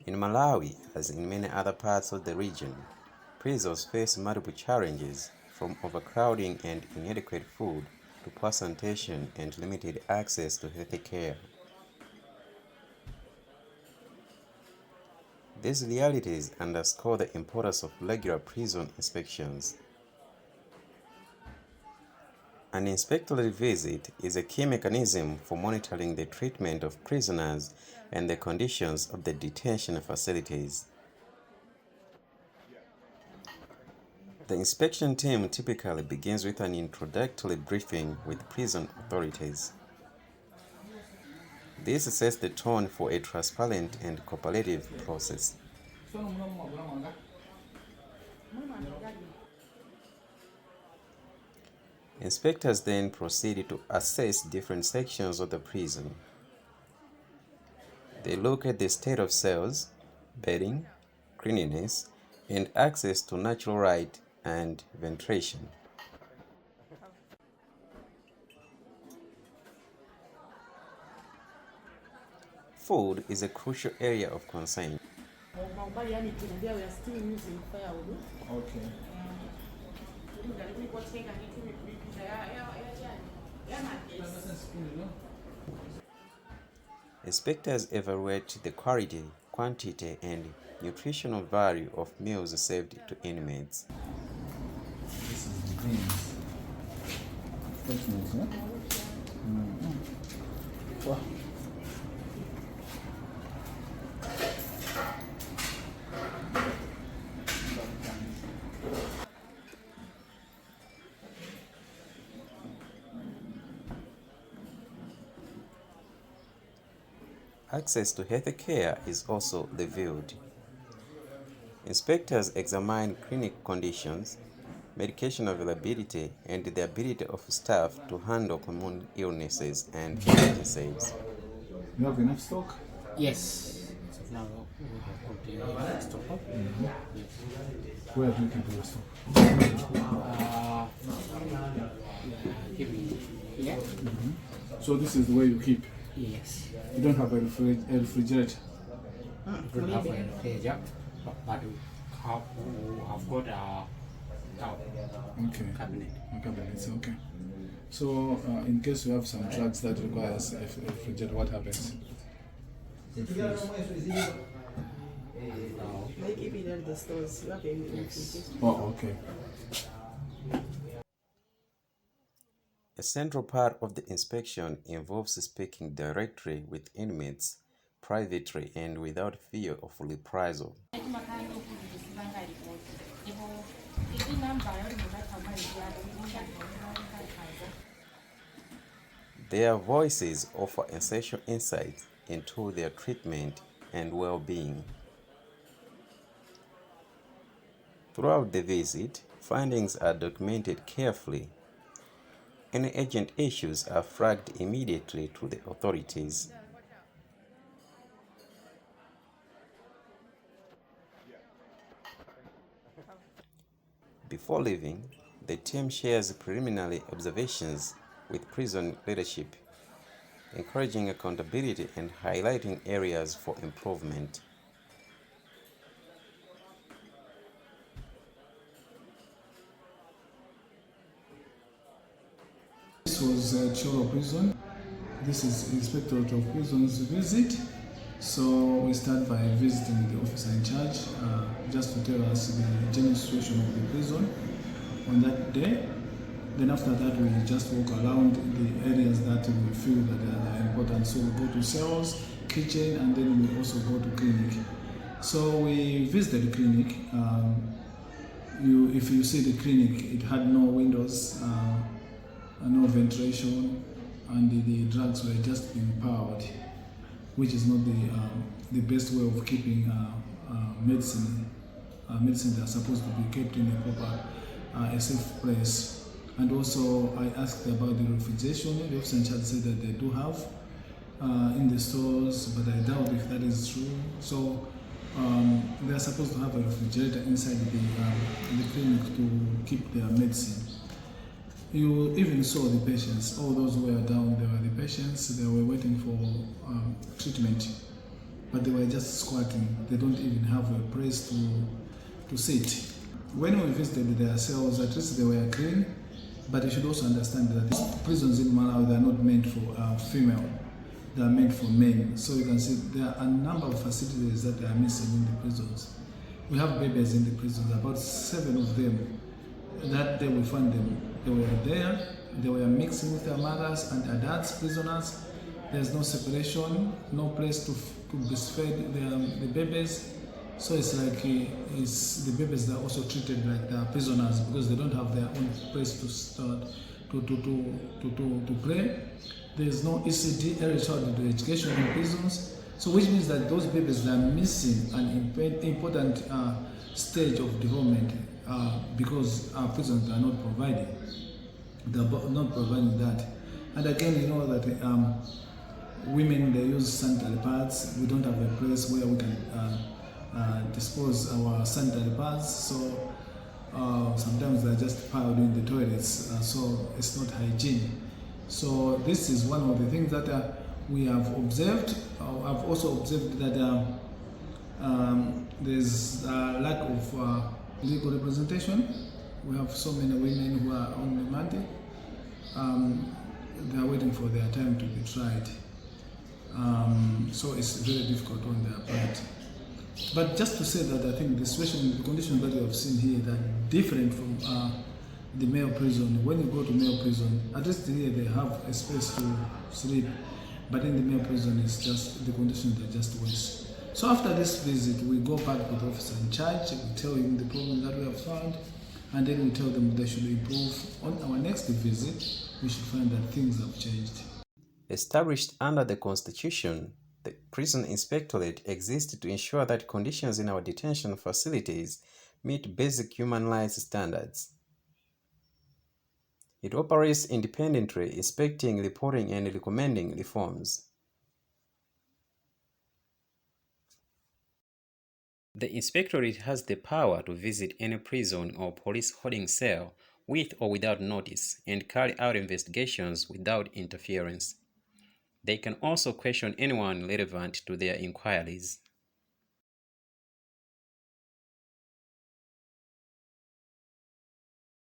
In Malawi, as in many other parts of the region, prisons face multiple challenges, from overcrowding and inadequate food to poor sanitation and limited access to health care. These realities underscore the importance of regular prison inspections. An inspectorate visit is a key mechanism for monitoring the treatment of prisoners and the conditions of the detention facilities. The inspection team typically begins with an introductory briefing with prison authorities. This sets the tone for a transparent and cooperative process. Inspectors then proceed to assess different sections of the prison. They look at the state of cells, bedding, cleanliness, and access to natural light and ventilation. Food is a crucial area of concern. We are still using firewood. Okay. Inspectors evaluate the quality, quantity, and nutritional value of meals served to inmates. This is the beans. Refreshments, yeah? Wow. Access to health care is also reviewed. Inspectors examine clinic conditions, medication availability, and the ability of staff to handle common illnesses and emergencies. You have enough stock? Yes. So now we have got the stock. Yes. Where do you keep your stock? Give me here. So this is the way you keep? Yes. You don't have a refrigerator? We don't have a refrigerator, but we have got a cabinet. A cabinet, okay. So in case you have some drugs that requires a refrigerator, what happens? They keep it at the stores. You have a refrigerator. Oh, okay. A central part of the inspection involves speaking directly with inmates, privately and without fear of reprisal. Their voices offer essential insights into their treatment and well-being. Throughout the visit, findings are documented carefully. Any urgent issues are flagged immediately to the authorities. Before leaving, the team shares preliminary observations with prison leadership, encouraging accountability and highlighting areas for improvement. This was CHREEA prison. This is Inspectorate of Prisons visit. So we start by visiting the officer in charge just to tell us the general situation of the prison on that day. Then after that we just walk around the areas that we feel that are important. So we go to cells, kitchen, and then we also go to clinic. So we visited the clinic. If you see the clinic, it had no windows, no ventilation, and the drugs were just being powered, which is not the best way of keeping medicine. Medicine that are supposed to be kept in a proper, a safe place. And also, I asked about the refrigeration. The officer in charge said that they do have in the stores, but I doubt if that is true. So they are supposed to have a refrigerator inside the clinic to keep their medicine. You even saw the patients. All those who were down, they were the patients. They were waiting for treatment. but they were just squatting. They don't even have a place to sit. When we visited their cells, at least they were clean, but you should also understand that these prisons in Malawi, they are not meant for female, they are meant for men. So you can see there are a number of facilities that are missing in the prisons. We have babies in the prisons, about 7 of them. That day we found them, they were there, they were mixing with their mothers and adults, prisoners. There's no separation, no place to breastfeed the babies. So it's like the babies that are also treated like they are prisoners because they don't have their own place to start to play. There's no ECD, early childhood education in prisons. So which means that those babies are missing an important stage of development because our prisons are not providing. They're not providing that. And again, you know that women, they use sanitary pads. We don't have a place where we can dispose our sanitary pads. So sometimes they're just piled in the toilets. So it's not hygiene. So this is one of the things that we have observed. I've also observed that there's a lack of legal representation. We have so many women who are on remand. They are waiting for their time to be tried. So it's very difficult on their part. But just to say that I think the situation, the conditions that you have seen here are different from the male prison. When you go to male prison, at least here they have a space to sleep, but in the male prison it's just the conditions are just worse. So after this visit, we go back with the officer in charge, we tell him the problem that we have found, and then we tell them they should improve. On our next visit, we should find that things have changed. Established under the Constitution, the Prison Inspectorate exists to ensure that conditions in our detention facilities meet basic human rights standards. It operates independently, inspecting, reporting, and recommending reforms. The Inspectorate has the power to visit any prison or police holding cell with or without notice and carry out investigations without interference. They can also question anyone relevant to their inquiries.